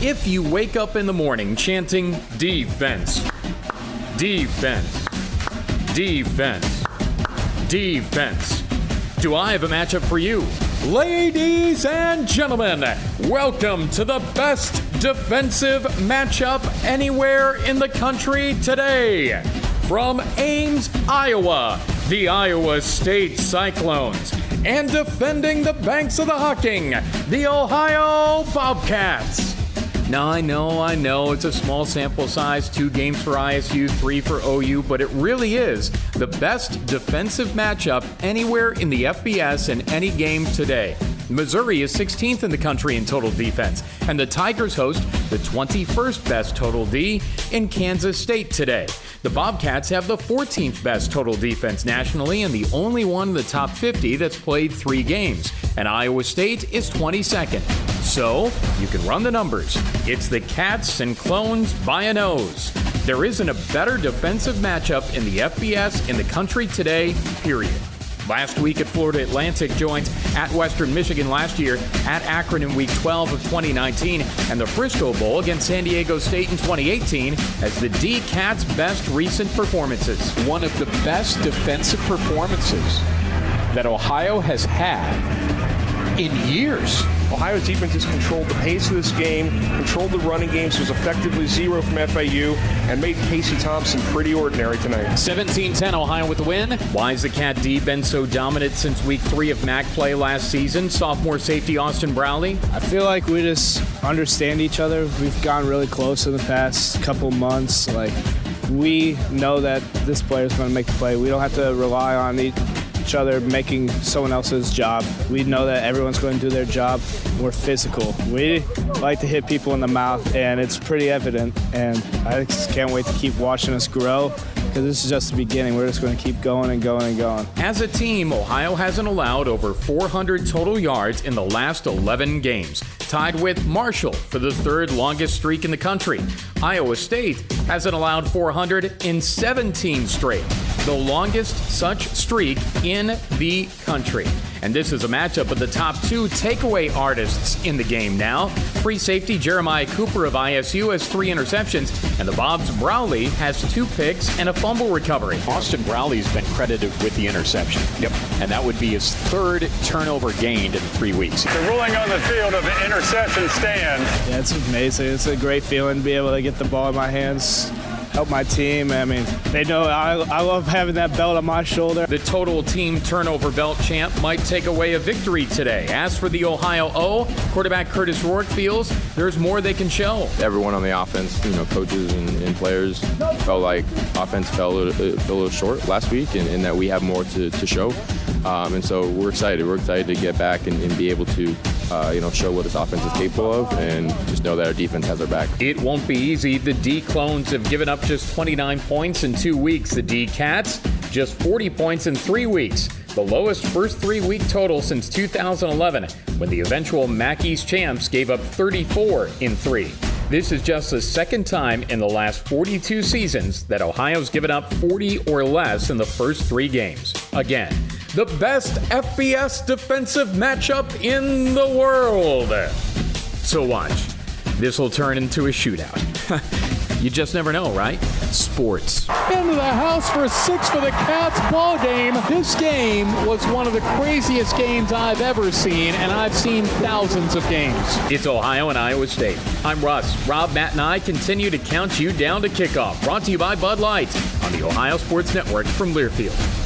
If you wake up in the morning chanting defense, defense, defense, defense, do I have a matchup for you? Ladies and gentlemen, welcome to the best defensive matchup anywhere in the country today. From Ames, Iowa, the Iowa State Cyclones, and defending the banks of the Hocking, the Ohio Bobcats. Now, I know, it's a small sample size, 2 games for ISU, 3 for OU, but it really is the best defensive matchup anywhere in the FBS in any game today. Missouri is 16th in the country in total defense, and the Tigers host the 21st best total D in Kansas State today. The Bobcats have the 14th best total defense nationally and the only one in the top 50 that's played 3 games, and Iowa State is 22nd. So, you can run the numbers. It's the Cats and Clones by a nose. There isn't a better defensive matchup in the FBS in the country today, period. Last week at Florida Atlantic joins at Western Michigan last year, at Akron in Week 12 of 2019, and the Frisco Bowl against San Diego State in 2018 as the D-Cats' best recent performances. One of the best defensive performances that Ohio has had in years. Ohio's defense has controlled the pace of this game, controlled the running game, so it was effectively 0 from FAU, and made Casey Thompson pretty ordinary tonight. 17-10, Ohio with the win. Why has the Cat D been so dominant since Week 3 of MAC play last season? Sophomore safety Austin Browley. I feel like we just understand each other. We've gotten really close in the past couple months. We know that this player is going to make the play. We don't have to rely on each other making someone else's job. We know that everyone's going to do their job. We're physical. We like to hit people in the mouth, and it's pretty evident. And I just can't wait to keep watching us grow, because this is just the beginning. We're just going to keep going and going and going. As a team, Ohio hasn't allowed over 400 total yards in the last 11 games, tied with Marshall for the 3rd longest streak in the country. Iowa State hasn't allowed 400 in 17 straight, the longest such streak in the country. And this is a matchup of the top 2 takeaway artists in the game now. Free safety Jeremiah Cooper of ISU has 3 interceptions, and the Bob's Browley has 2 picks and a fumble recovery. Austin Browley's been credited with the interception. Yep. And that would be his 3rd turnover gained in 3 weeks. The ruling on the field of the interception stands. Yeah, it's amazing. It's a great feeling to be able to get the ball in my hands, help my team. I mean, they know I love having that belt on my shoulder. The total team turnover belt champ might take away a victory today. As for the Ohio O, quarterback Curtis Rourke feels there's more they can show. Everyone on the offense, coaches and players felt like offense fell a little short last week, and that we have more to show. And so we're excited. We're excited to get back and be able to show what this offense is capable of, and just know that our defense has our back. It won't be easy. The D-Clones have given up just 29 points in 2 weeks. The D-Cats, just 40 points in 3 weeks. The lowest first 3-week total since 2011, when the eventual MAC East champs gave up 34 in 3. This is just the 2nd time in the last 42 seasons that Ohio's given up 40 or less in the first 3 games. Again, the best FBS defensive matchup in the world. So watch. This will turn into a shootout. You just never know, right? Sports. Into the house for 6 for the Cats ball game. This game was one of the craziest games I've ever seen, and I've seen thousands of games. It's Ohio and Iowa State. I'm Russ. Rob, Matt, and I continue to count you down to kickoff. Brought to you by Bud Light on the Ohio Sports Network from Learfield.